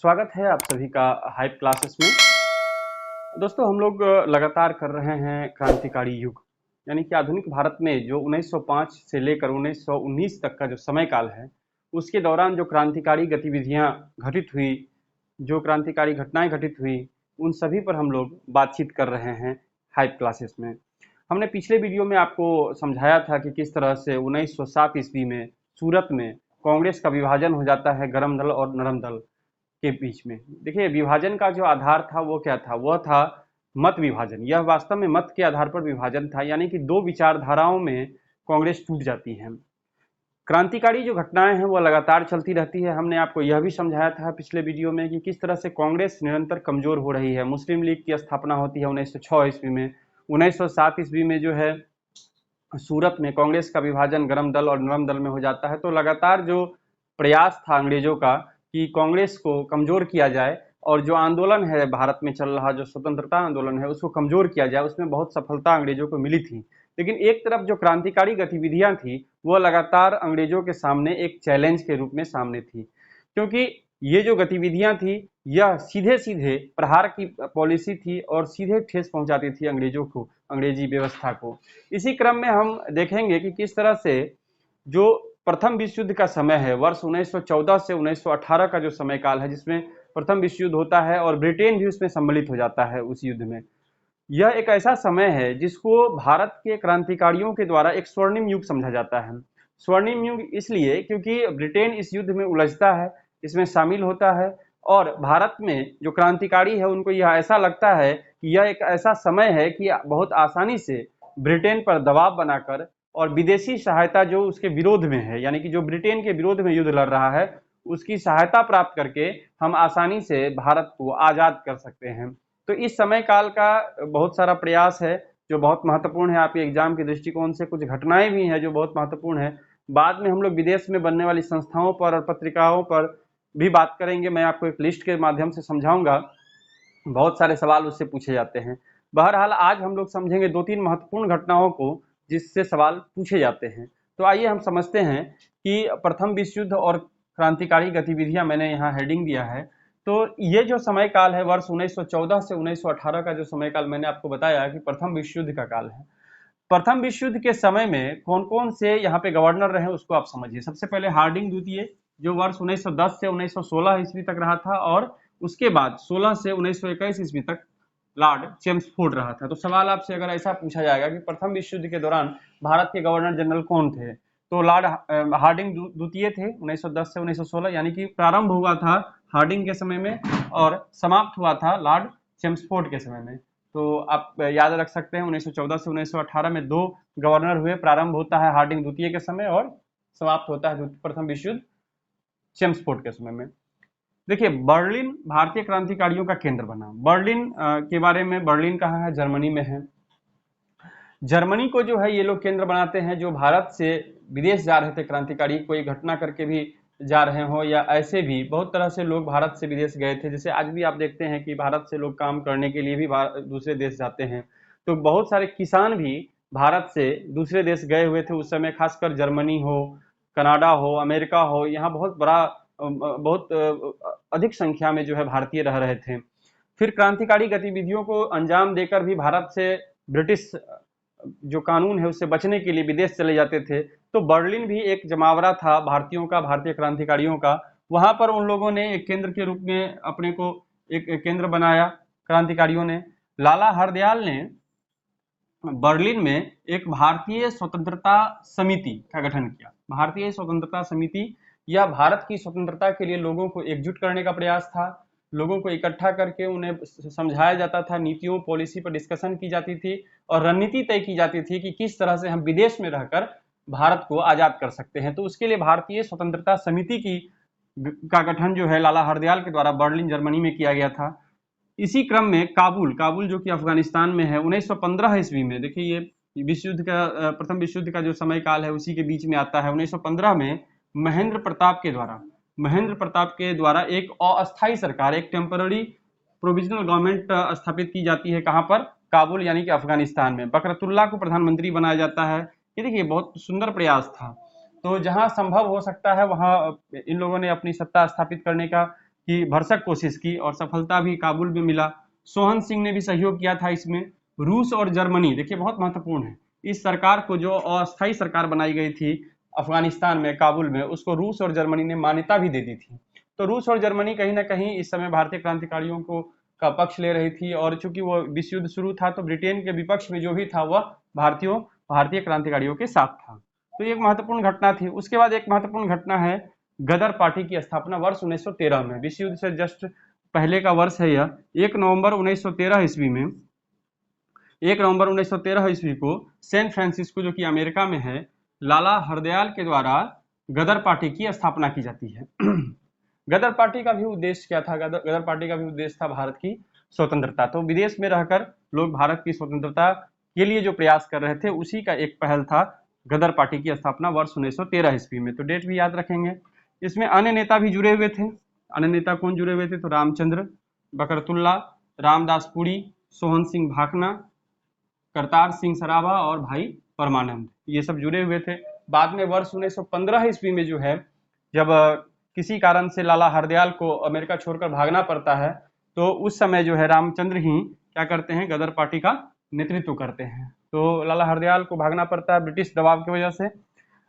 स्वागत है आप सभी का हाइप क्लासेस में। दोस्तों हम लोग लगातार कर रहे हैं क्रांतिकारी युग, यानी कि आधुनिक भारत में जो 1905 से लेकर 1919 तक का जो समय काल है, उसके दौरान जो क्रांतिकारी गतिविधियां घटित हुई, जो क्रांतिकारी घटनाएं घटित हुई, उन सभी पर हम लोग बातचीत कर रहे हैं हाइप क्लासेस में। हमने पिछले वीडियो में आपको समझाया था कि किस तरह से 1907 ईस्वी में सूरत में कांग्रेस का विभाजन हो जाता है गरम दल और नरम दल के बीच में। देखिए, विभाजन का जो आधार था वो क्या था? वह था मत विभाजन। यह वास्तव में मत के आधार पर विभाजन था, यानी कि दो विचारधाराओं में कांग्रेस टूट जाती है। क्रांतिकारी जो घटनाएं हैं वो लगातार चलती रहती है। हमने आपको यह भी समझाया था पिछले वीडियो में कि किस तरह से कांग्रेस निरंतर कमजोर हो रही है। मुस्लिम लीग की स्थापना होती है 1906 ईस्वी में। 1907 ईस्वी में जो है सूरत में कांग्रेस का विभाजन गरम दल और नरम दल में हो जाता है। तो लगातार जो प्रयास था अंग्रेजों का कि कांग्रेस को कमजोर किया जाए और जो आंदोलन है भारत में चल रहा, जो स्वतंत्रता आंदोलन है, उसको कमजोर किया जाए, उसमें बहुत सफलता अंग्रेजों को मिली थी। लेकिन एक तरफ जो क्रांतिकारी गतिविधियां थी वह लगातार अंग्रेजों के सामने एक चैलेंज के रूप में सामने थी, क्योंकि ये जो गतिविधियां थी यह सीधे सीधे प्रहार की पॉलिसी थी और सीधे ठेस पहुंचाती थी अंग्रेजों को, अंग्रेजी व्यवस्था को। इसी क्रम में हम देखेंगे कि किस तरह से जो प्रथम विश्व युद्ध का समय है, वर्ष 1914 से 1918 का जो समय काल है, जिसमें प्रथम विश्व युद्ध होता है और ब्रिटेन भी उसमें सम्मिलित हो जाता है उस युद्ध में। यह एक ऐसा समय है जिसको भारत के क्रांतिकारियों के द्वारा एक स्वर्णिम युग समझा जाता है। स्वर्णिम युग इसलिए क्योंकि ब्रिटेन इस युद्ध में उलझता है, इसमें शामिल होता है, और भारत में जो क्रांतिकारी है उनको यह ऐसा लगता है कि यह एक ऐसा समय है कि बहुत आसानी से ब्रिटेन पर दबाव बनाकर और विदेशी सहायता जो उसके विरोध में है, यानी कि जो ब्रिटेन के विरोध में युद्ध लड़ रहा है, उसकी सहायता प्राप्त करके हम आसानी से भारत को आजाद कर सकते हैं। तो इस समय काल का बहुत सारा प्रयास है जो बहुत महत्वपूर्ण है। आपके एग्जाम के दृष्टिकोण से कुछ घटनाएं भी हैं जो बहुत महत्वपूर्ण है। बाद में हम लोग विदेश में बनने वाली संस्थाओं पर और पत्रिकाओं पर भी बात करेंगे। मैं आपको एक लिस्ट के माध्यम से समझाऊंगा, बहुत सारे सवाल उससे पूछे जाते हैं। बहरहाल आज हम लोग समझेंगे दो तीन महत्वपूर्ण घटनाओं को जिससे सवाल पूछे जाते हैं। तो आइए हम समझते हैं कि प्रथम विश्व युद्ध और क्रांतिकारी गतिविधियां, मैंने यहाँ हेडिंग दिया है। तो ये जो समय काल है वर्ष 1914 से 1918 का जो समय काल मैंने आपको बताया कि प्रथम विश्व युद्ध का काल है। प्रथम विश्व युद्ध के समय में कौन कौन से यहाँ पे गवर्नर रहे उसको आप समझिए। सबसे पहले हार्डिंग द्वितीय, जो वर्ष 1910 से 1916 ईस्वी तक रहा था, और उसके बाद 16 से 1921 ईस्वी तक लॉर्ड चेम्सफोर्ड रहा था। तो सवाल आपसे अगर ऐसा पूछा जाएगा कि प्रथम विश्व युद्ध के दौरान भारत के गवर्नर जनरल कौन थे, तो लॉर्ड हार्डिंग द्वितीय थे 1910 से 1916, यानी कि प्रारंभ हुआ था हार्डिंग के समय में और समाप्त हुआ था लॉर्ड चेम्सफोर्ड के समय में। तो आप याद रख सकते हैं 1914 से 1918 में दो गवर्नर हुए। प्रारंभ होता है हार्डिंग द्वितीय के समय और समाप्त होता है प्रथम विश्व युद्ध चेम्सफोर्ड के समय में। देखिए, बर्लिन भारतीय क्रांतिकारियों का केंद्र बना। बर्लिन के बारे में, बर्लिन कहाँ है? जर्मनी में है। जर्मनी को जो है ये लोग केंद्र बनाते हैं। जो भारत से विदेश जा रहे थे क्रांतिकारी, कोई घटना करके भी जा रहे हो या ऐसे भी बहुत तरह से लोग भारत से विदेश गए थे। जैसे आज भी आप देखते हैं कि भारत से लोग काम करने के लिए भी दूसरे देश जाते हैं। तो बहुत सारे किसान भी भारत से दूसरे देश गए हुए थे उस समय, खासकर जर्मनी हो, कनाडा हो, अमेरिका हो, यहाँ बहुत अधिक संख्या में जो है भारतीय रह रहे थे। फिर क्रांतिकारी गतिविधियों को अंजाम देकर भी भारत से ब्रिटिश जो कानून है उससे बचने के लिए विदेश चले जाते थे। तो बर्लिन भी एक जमावड़ा था भारतीयों का, भारतीय क्रांतिकारियों का। वहां पर उन लोगों ने एक केंद्र के रूप में अपने को एक केंद्र बनाया क्रांतिकारियों ने। लाला हरदयाल ने बर्लिन में एक भारतीय स्वतंत्रता समिति का गठन किया। भारतीय स्वतंत्रता समिति यह भारत की स्वतंत्रता के लिए लोगों को एकजुट करने का प्रयास था। लोगों को इकट्ठा करके उन्हें समझाया जाता था, नीतियों पॉलिसी पर डिस्कशन की जाती थी और रणनीति तय की जाती थी कि किस तरह से हम विदेश में रहकर भारत को आजाद कर सकते हैं। तो उसके लिए भारतीय स्वतंत्रता समिति का गठन जो है लाला हरदयाल के द्वारा बर्लिन जर्मनी में किया गया था। इसी क्रम में काबुल जो कि अफगानिस्तान में है, 1915 ईस्वी में, देखिए ये विश्व युद्ध का प्रथम विश्व युद्ध का जो समय काल है उसी के बीच में आता है। 1915 में महेंद्र प्रताप के द्वारा एक अस्थायी सरकार, एक टेम्पररी प्रोविजनल गवर्नमेंट स्थापित की जाती है। कहां पर? काबुल, यानी कि अफगानिस्तान में। बकरतुल्ला को प्रधानमंत्री बनाया जाता है। ये देखिए बहुत सुंदर प्रयास था। तो जहां संभव हो सकता है वहां इन लोगों ने अपनी सत्ता स्थापित करने का की भरसक कोशिश की और सफलता भी काबुल में मिला। सोहन सिंह ने भी सहयोग किया था इसमें। रूस और जर्मनी, देखिए बहुत महत्वपूर्ण है, इस सरकार को जो अस्थायी सरकार बनाई गई थी अफगानिस्तान में, काबुल में, उसको रूस और जर्मनी ने मान्यता भी दे दी थी। तो रूस और जर्मनी कहीं ना कहीं इस समय भारतीय क्रांतिकारियों को का पक्ष ले रही थी, और चूंकि वो विश्व युद्ध शुरू था तो ब्रिटेन के विपक्ष में जो भी था वह भारतीय क्रांतिकारियों के साथ था। तो ये एक महत्वपूर्ण घटना थी। उसके बाद एक महत्वपूर्ण घटना है गदर पार्टी की स्थापना वर्ष 1913 में, विश्व युद्ध से जस्ट पहले का वर्ष है यह। 1 नवंबर 1913 ईस्वी में, 1 नवंबर 1913 ईस्वी को सैन फ्रांसिस्को जो कि अमेरिका में है, लाला हरदयाल के द्वारा गदर पार्टी की स्थापना की जाती है। गदर पार्टी का भी उद्देश्य क्या था? गदर पार्टी का भी उद्देश्य था भारत की स्वतंत्रता। तो विदेश में रहकर लोग भारत की स्वतंत्रता के लिए जो प्रयास कर रहे थे उसी का एक पहल था गदर पार्टी की स्थापना वर्ष 1913 ईस्वी में। तो डेट भी याद रखेंगे। इसमें अन्य नेता भी जुड़े हुए थे। अन्य नेता कौन जुड़े हुए थे? तो रामचंद्र, बकरतुल्ला, रामदास पुरी, सोहन सिंह भाखना, करतार सिंह सराभा और भाई परमानंद, ये सब जुड़े हुए थे। बाद में वर्ष 1915 ईस्वी में जो है, जब किसी कारण से लाला हरदयाल को अमेरिका छोड़कर भागना पड़ता है, तो उस समय जो है रामचंद्र ही क्या करते हैं, गदर पार्टी का नेतृत्व करते हैं। तो लाला हरदयाल को भागना पड़ता है ब्रिटिश दबाव की वजह से।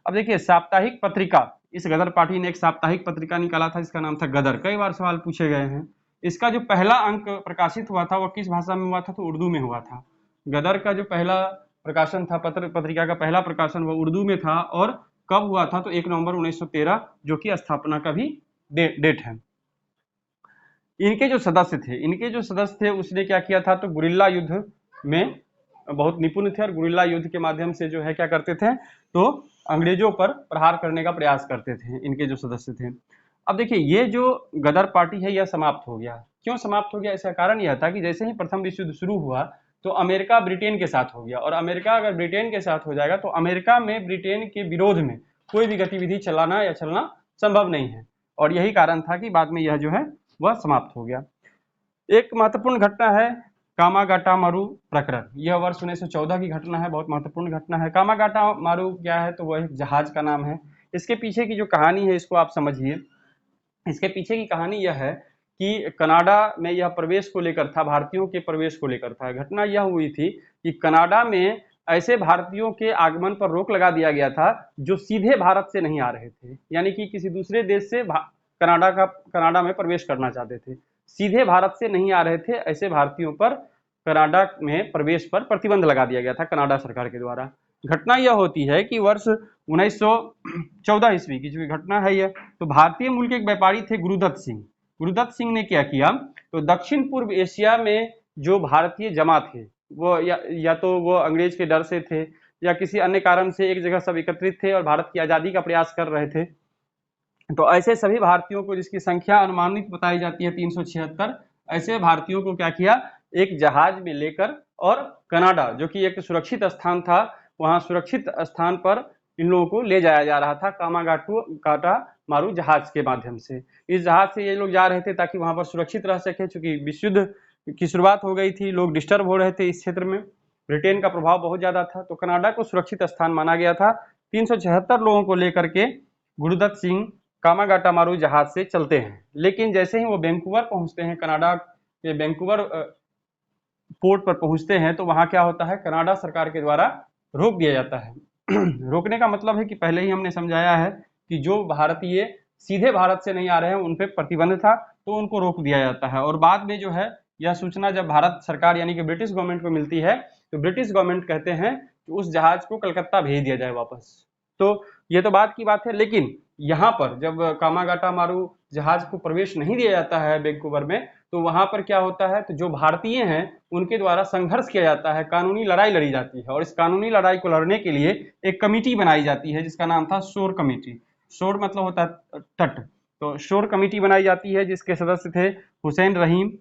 अब देखिए, साप्ताहिक पत्रिका, इस गदर पार्टी ने एक साप्ताहिक पत्रिका निकाला था जिसका नाम था गदर। कई बार सवाल पूछे गए हैं। इसका जो पहला अंक प्रकाशित हुआ था वह किस भाषा में हुआ था? तो उर्दू में हुआ था। गदर का जो पहला प्रकाशन था, पत्रिका का पहला प्रकाशन, वह उर्दू में था। और कब हुआ था? तो 1 नवंबर 1913, जो कि स्थापना का भी डेट है। इनके जो सदस्य थे उसने क्या किया था? तो गुरिल्ला युद्ध में बहुत निपुण थे और गुरिल्ला युद्ध के माध्यम से जो है क्या करते थे? तो अंग्रेजों पर प्रहार करने का प्रयास करते थे इनके जो सदस्य थे। अब देखिए, ये जो गदर पार्टी है यह समाप्त हो गया। क्यों समाप्त हो गया? इसका कारण यह था कि जैसे ही प्रथम विश्व युद्ध शुरू हुआ तो अमेरिका ब्रिटेन के साथ हो गया, और अमेरिका अगर ब्रिटेन के साथ हो जाएगा तो अमेरिका में ब्रिटेन के विरोध में कोई भी गतिविधि चलाना या चलना संभव नहीं है। और यही कारण था कि बाद में यह जो है वह समाप्त हो गया। एक महत्वपूर्ण घटना है कामागाटा मारू प्रकरण। यह वर्ष 1914 की घटना है, बहुत महत्वपूर्ण घटना है। कामागाटा मारू क्या है? तो वह एक जहाज का नाम है। इसके पीछे की जो कहानी है इसको आप समझिए। इसके पीछे की कहानी यह है कि कनाडा में यह प्रवेश को लेकर था, भारतीयों के प्रवेश को लेकर था। घटना यह हुई थी कि कनाडा में ऐसे भारतीयों के आगमन पर रोक लगा दिया गया था जो सीधे भारत से नहीं आ रहे थे, यानी कि किसी दूसरे देश से कनाडा में प्रवेश करना चाहते थे, सीधे भारत से नहीं आ रहे थे। ऐसे भारतीयों पर कनाडा में प्रवेश पर प्रतिबंध लगा दिया गया था कनाडा सरकार के द्वारा। घटना यह होती है कि वर्ष 1914 ईस्वी की जो घटना है यह, तो भारतीय मूल के एक व्यापारी थे गुरुदत्त सिंह। गुरुदत्त सिंह ने क्या किया? तो दक्षिण पूर्व एशिया में जो भारतीय जमा थे वो या तो वो अंग्रेज के डर से थे या किसी अन्य कारण से एक जगह सब एकत्रित थे और भारत की आज़ादी का प्रयास कर रहे थे। तो ऐसे सभी भारतीयों को, जिसकी संख्या अनुमानित बताई जाती है 376, ऐसे भारतीयों को क्या किया? एक जहाज में लेकर और कनाडा, जो कि एक सुरक्षित स्थान था, वहां सुरक्षित स्थान पर इन लोगों को ले जाया जा रहा था कामागाटा मारू जहाज के माध्यम से। इस जहाज से ये लोग जा रहे थे ताकि वहां पर सुरक्षित रह सके, क्योंकि विश्व युद्ध की शुरुआत हो गई थी, लोग डिस्टर्ब हो रहे थे इस क्षेत्र में, ब्रिटेन का प्रभाव बहुत ज्यादा था। तो कनाडा को सुरक्षित स्थान माना गया था। 376 लोगों को लेकर के गुरुदत्त सिंह कामागाटा मारू जहाज से चलते हैं। लेकिन जैसे ही वो वैंकूवर पहुंचते हैं, कनाडा के वैंकूवर पोर्ट पर पहुंचते हैं, तो वहां क्या होता है? कनाडा सरकार के द्वारा रोक दिया जाता है। रोकने का मतलब है कि पहले ही हमने समझाया है कि जो भारतीय सीधे भारत से नहीं आ रहे हैं उन पर प्रतिबंध था, तो उनको रोक दिया जाता है। और बाद में जो है यह सूचना जब भारत सरकार यानी कि ब्रिटिश गवर्नमेंट को मिलती है, तो ब्रिटिश गवर्नमेंट कहते हैं कि उस जहाज को कलकत्ता भेज दिया जाए वापस। तो ये तो बात की बात है। लेकिन यहाँ पर जब कामागाटा मारू जहाज को प्रवेश नहीं दिया जाता है वैंकूवर में, तो वहां पर क्या होता है? तो जो भारतीय हैं उनके द्वारा संघर्ष किया जाता है, कानूनी लड़ाई लड़ी जाती है। और इस कानूनी लड़ाई को लड़ने के लिए एक कमेटी बनाई जाती है जिसका नाम था शोर कमेटी। शोर मतलब होता है तट। तो शोर कमेटी बनाई जाती है जिसके सदस्य थे हुसैन रहीम,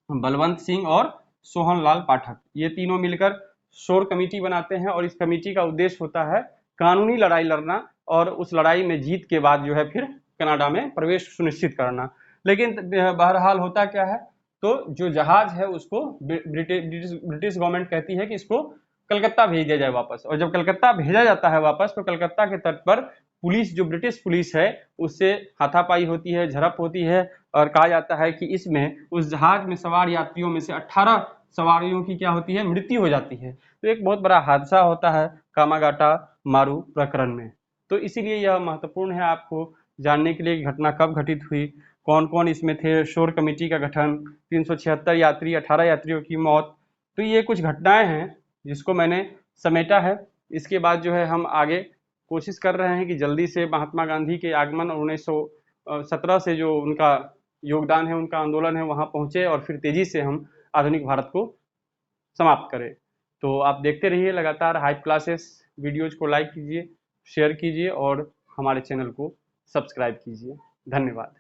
बलवंत सिंह और सोहन लाल पाठक। ये तीनों मिलकर शोर कमेटी बनाते हैं और इस कमेटी का उद्देश्य होता है कानूनी लड़ाई लड़ना और उस लड़ाई में जीत के बाद जो है फिर कनाडा में प्रवेश सुनिश्चित करना। लेकिन बहरहाल होता क्या है? तो जो जहाज है उसको ब्रिटिश गवर्नमेंट कहती है कि इसको कलकत्ता भेज दिया जाए वापस। और जब कलकत्ता भेजा जाता है वापस, तो कलकत्ता के तट पर पुलिस जो ब्रिटिश पुलिस है उससे हाथापाई होती है, झड़प होती है और कहा जाता है कि इसमें उस जहाज में सवार यात्रियों में से 18 सवारियों की क्या होती है, मृत्यु हो जाती है। तो एक बहुत बड़ा हादसा होता है कामागाटा मारू प्रकरण में। तो इसीलिए यह महत्वपूर्ण है आपको जानने के लिए कि घटना कब घटित हुई, कौन कौन इसमें थे, शोर कमेटी का गठन, 376 यात्री, 18 यात्रियों की मौत। तो ये कुछ घटनाएं हैं जिसको मैंने समेटा है। इसके बाद जो है हम आगे कोशिश कर रहे हैं कि जल्दी से महात्मा गांधी के आगमन और 1917 से जो उनका योगदान है, उनका आंदोलन है, वहां पहुंचे और फिर तेजी से हम आधुनिक भारत को समाप्त करें। तो आप देखते रहिए लगातार हाइप क्लासेस वीडियोज को, लाइक कीजिए, शेयर कीजिए और हमारे चैनल को सब्सक्राइब कीजिए। धन्यवाद।